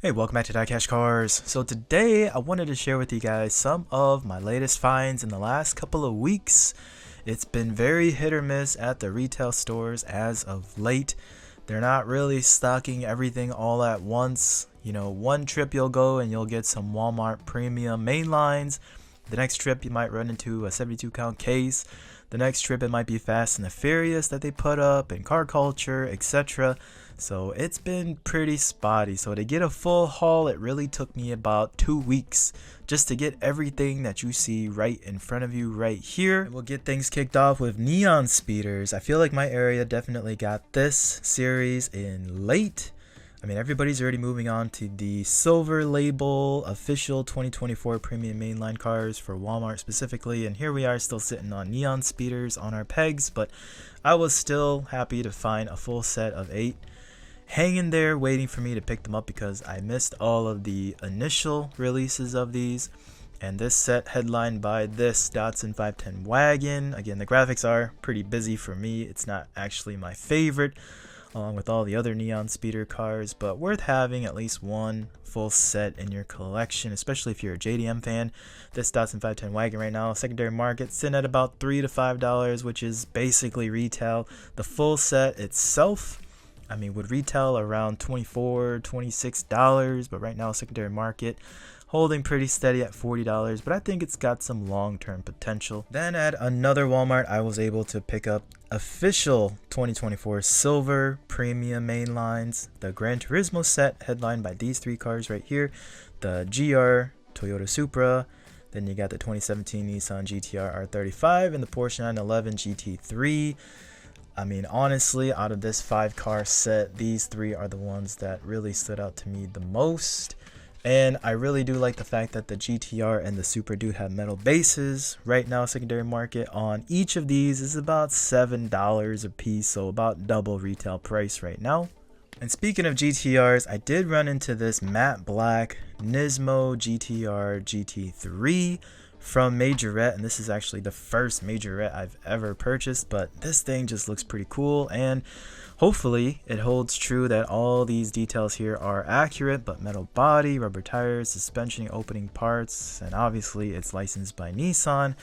Hey, welcome back to DieCash Cars. So today I wanted to share with you guys some of my latest finds in the last couple of weeks. It's been very hit or miss at the retail stores as of late. They're not really stocking everything all at once. You know, one trip you'll go and you'll get some Walmart premium mainlines. The next trip you might run into a 72 count case. The next trip it might be Fast and the Furious that they put up and car culture, etc. So it's been pretty spotty. So to get a full haul, it really took me about 2 weeks just to get everything that you see right in front of you right here. And we'll get things kicked off with neon speeders. I feel like my area definitely got this series in late. I mean, everybody's already moving on to the silver label official 2024 premium mainline cars for Walmart specifically, and here we are still sitting on neon speeders on our pegs, but I was still happy to find a full set of 8 hanging there waiting for me to pick them up because I missed all of the initial releases of these. And this set headlined by this Datsun 510 wagon. Again, the graphics are pretty busy for me. It's not actually my favorite along with all the other neon speeder cars, but worth having at least one full set in your collection, especially if you're a JDM fan. This Datsun 510 wagon right now, secondary market, sitting at about $3 to $5, which is basically retail. The full set itself, I mean, would retail around $24, $26, but right now secondary market holding pretty steady at $40, but I think it's got some long-term potential. Then at another Walmart, I was able to pick up official 2024 silver premium mainlines, the Gran Turismo set headlined by these 3 cars right here, the GR Toyota Supra, then you got the 2017 Nissan GTR R35 and the Porsche 911 GT3. I mean, honestly, out of this 5-car set, these 3 are the ones that really stood out to me the most. And I really do like the fact that the GTR and the Supra do have metal bases. Right now, secondary market on each of these is about $7 a piece, so about double retail price right now. And speaking of GTRs, I did run into this matte black Nismo GTR GT3 from Majorette, and this is actually the first Majorette I've ever purchased, but this thing just looks pretty cool, and hopefully it holds true that all these details here are accurate, but metal body, rubber tires, suspension opening parts, and obviously it's licensed by Nissan.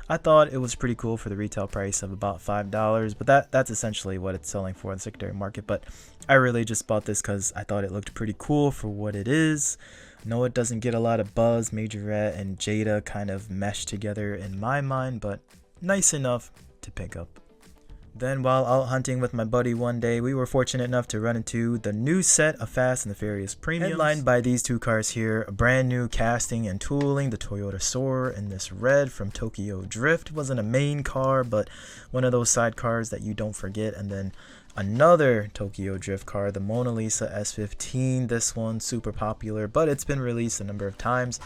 I thought it was pretty cool for the retail price of about $5, but that's essentially what it's selling for in the secondary market. But I really just bought this because I thought it looked pretty cool for what it is. No, it doesn't get a lot of buzz. Majorette and Jada kind of mesh together in my mind, but nice enough to pick up. Then while out hunting with my buddy one day, we were fortunate enough to run into the new set of Fast and the Furious Premiums, headlined by these 2 cars here, a brand new casting and tooling, the Toyota Soarer in this red from Tokyo Drift. It wasn't a main car, but one of those side cars that you don't forget. And then another Tokyo Drift car, the Mona Lisa S15. This one's super popular, but it's been released a number of times.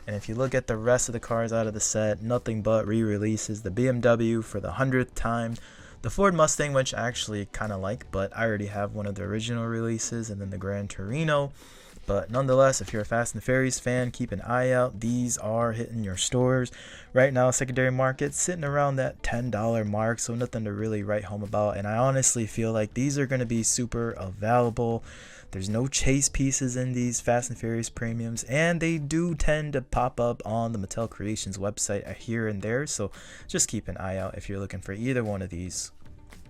And if you look at the rest of the cars out of the set, nothing but re-releases. The BMW for the 100th time. The Ford Mustang, which I actually kind of like, but I already have one of the original releases, and then the Gran Torino. But nonetheless, if you're a Fast and the Furious fan, keep an eye out. These are hitting your stores. Right now, secondary market sitting around that $10 mark, so nothing to really write home about. And I honestly feel like these are going to be super available. There's no chase pieces in these Fast and Furious premiums, and they do tend to pop up on the Mattel Creations website here and there, so just keep an eye out if you're looking for either one of these.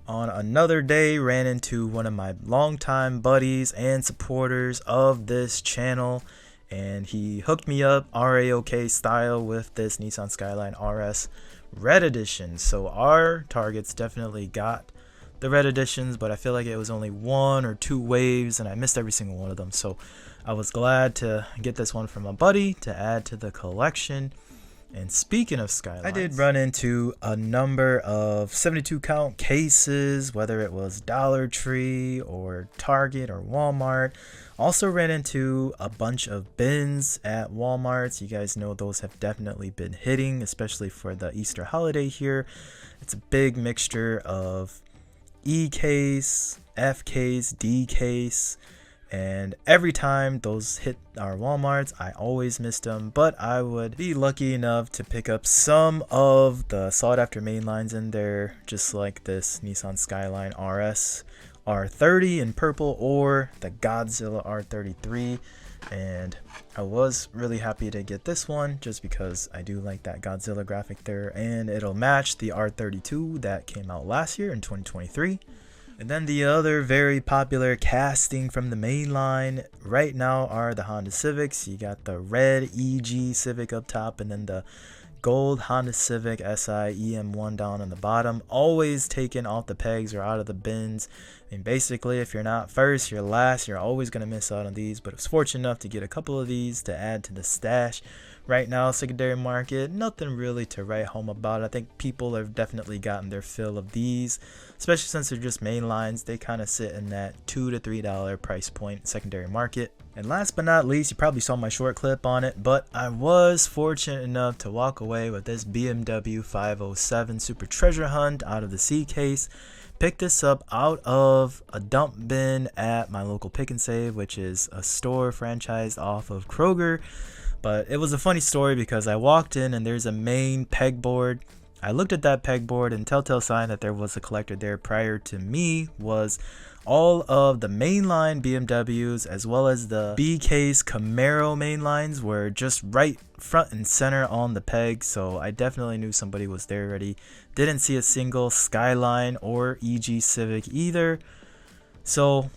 On another day, ran into one of my longtime buddies and supporters of this channel, and he hooked me up RAOK style with this Nissan Skyline RS Red Edition. So our targets definitely got the red editions, but I feel like it was only 1 or 2 waves and I missed every single one of them, so I was glad to get this one from my buddy to add to the collection. And speaking of Skyline, I did run into a number of 72 count cases, whether it was Dollar Tree or Target or Walmart. Also ran into a bunch of bins at Walmart. You guys know those have definitely been hitting, especially for the Easter holiday here. It's a big mixture of E case, F case, D case, and every time those hit our Walmarts, I always missed them, but I would be lucky enough to pick up some of the sought after mainlines in there, just like this Nissan Skyline RS R30 in purple or the Godzilla R33. And I was really happy to get this one just because I do like that Godzilla graphic there, and it'll match the R32 that came out last year in 2023. And then the other very popular casting from the main line right now are the Honda Civics. You got the red EG Civic up top, and then the gold Honda Civic SI EM1 down on the bottom. Always taken off the pegs or out of the bins. I mean, basically, if you're not first, you're last. You're always going to miss out on these. But I was fortunate enough to get a couple of these to add to the stash. Right now, secondary market, nothing really to write home about. I think people have definitely gotten their fill of these, especially since they're just main lines. They kind of sit in that $2 to $3 price point secondary market. And last but not least, you probably saw my short clip on it, but I was fortunate enough to walk away with this BMW 507 Super Treasure Hunt out of the C case. Picked this up out of a dump bin at my local Pick and Save, which is a store franchised off of Kroger. But it was a funny story because I walked in and there's a main pegboard. I looked at that pegboard, and telltale sign that there was a collector there prior to me was all of the mainline BMWs as well as the B-Case Camaro mainlines were just right front and center on the peg. So I definitely knew somebody was there already. Didn't see a single Skyline or EG Civic either. So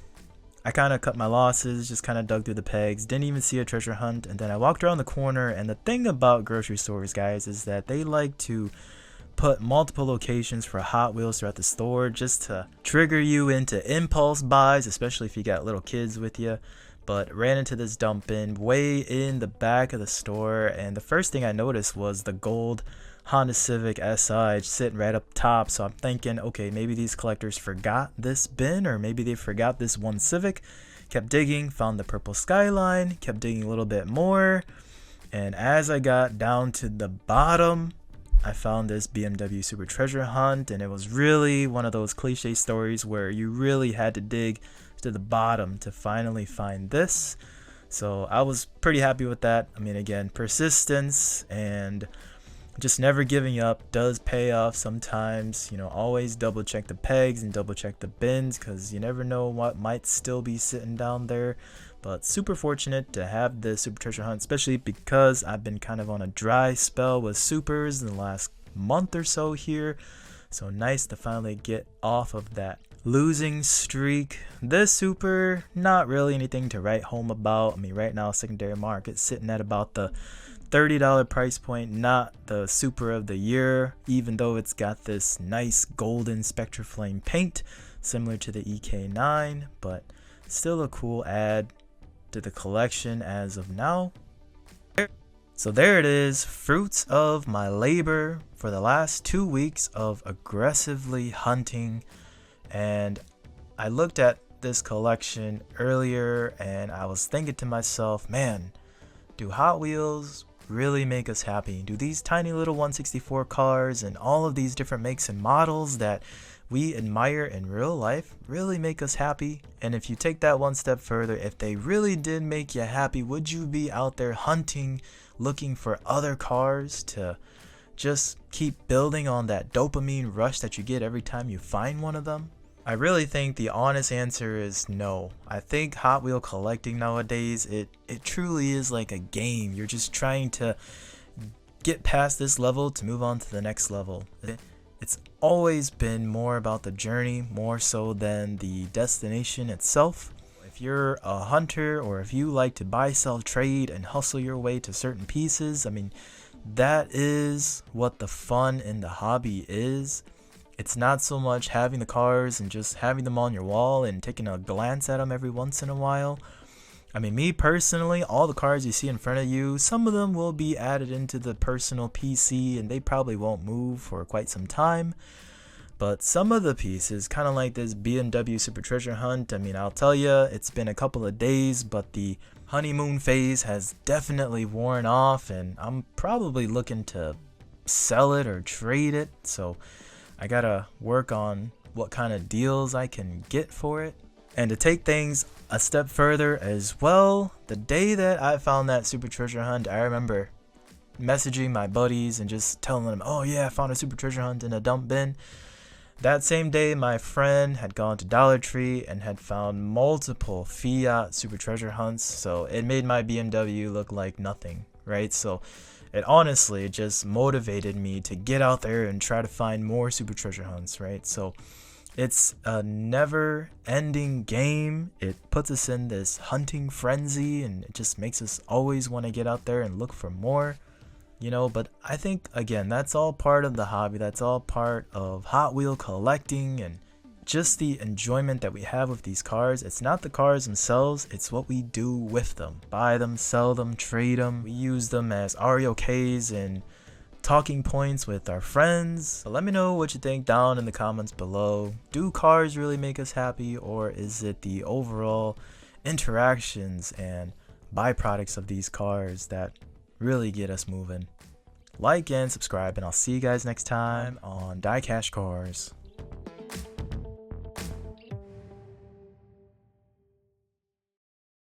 I kind of cut my losses, just kind of dug through the pegs, didn't even see a treasure hunt. And then I walked around the corner, and the thing about grocery stores, guys, is that they like to put multiple locations for Hot Wheels throughout the store just to trigger you into impulse buys, especially if you got little kids with you. But ran into this dump bin way in the back of the store, and the first thing I noticed was the gold Honda Civic SI sitting right up top. So I'm thinking, okay, maybe these collectors forgot this bin, or maybe they forgot this one Civic. Kept digging, found the purple Skyline, kept digging a little bit more, and as I got down to the bottom, I found this BMW Super Treasure Hunt. And it was really one of those cliche stories where you really had to dig to the bottom to finally find this. So I was pretty happy with that. I mean, again, persistence and just never giving up does pay off sometimes. You know, always double check the pegs and double check the bins, because you never know what might still be sitting down there. But super fortunate to have the Super Treasure Hunt, especially because I've been kind of on a dry spell with supers in the last month or so here. So nice to finally get off of that losing streak. This super, not really anything to write home about. I mean, right now, secondary market sitting at about the $30 price point, not the super of the year, even though it's got this nice golden Spectra Flame paint similar to the EK9, but still a cool add to the collection as of now. So there it is, fruits of my labor for the last 2 weeks of aggressively hunting. And I looked at this collection earlier and I was thinking to myself, man, do Hot Wheels really make us happy? Do these tiny little 164 cars and all of these different makes and models that we admire in real life really make us happy? And if you take that one step further, if they really did make you happy, would you be out there hunting, looking for other cars to just keep building on that dopamine rush that you get every time you find one of them? I really think the honest answer is no. I think Hot Wheel collecting nowadays, it truly is like a game. You're just trying to get past this level to move on to the next level. It's always been more about the journey, more so than the destination itself. If you're a hunter, or if you like to buy, sell, trade, and hustle your way to certain pieces, I mean, that is what the fun in the hobby is. It's not so much having the cars and just having them on your wall and taking a glance at them every once in a while. I mean, me personally, all the cars you see in front of you, some of them will be added into the personal PC and they probably won't move for quite some time. But some of the pieces, kind of like this BMW Super Treasure Hunt, I mean, I'll tell you, it's been a couple of days, but the honeymoon phase has definitely worn off, and I'm probably looking to sell it or trade it. So I gotta work on what kind of deals I can get for it. And to take things a step further as well, the day that I found that Super Treasure Hunt, I remember messaging my buddies and just telling them, oh yeah, I found a Super Treasure Hunt in a dump bin. That same day, my friend had gone to Dollar Tree and had found multiple Fiat Super Treasure hunts, so it made my BMW look like nothing, right? So it honestly just motivated me to get out there and try to find more Super Treasure hunts, right? So it's a never ending game. It puts us in this hunting frenzy and it just makes us always want to get out there and look for more. But I think, again, that's all part of the hobby. That's all part of Hot Wheel collecting and just the enjoyment that we have with these cars. It's not the cars themselves, it's what we do with them. Buy them, sell them, trade them. We use them as REOKs and talking points with our friends. So let me know what you think down in the comments below. Do cars really make us happy, or is it the overall interactions and byproducts of these cars that really get us moving? Like and subscribe, and I'll see you guys next time on DieCash Cars.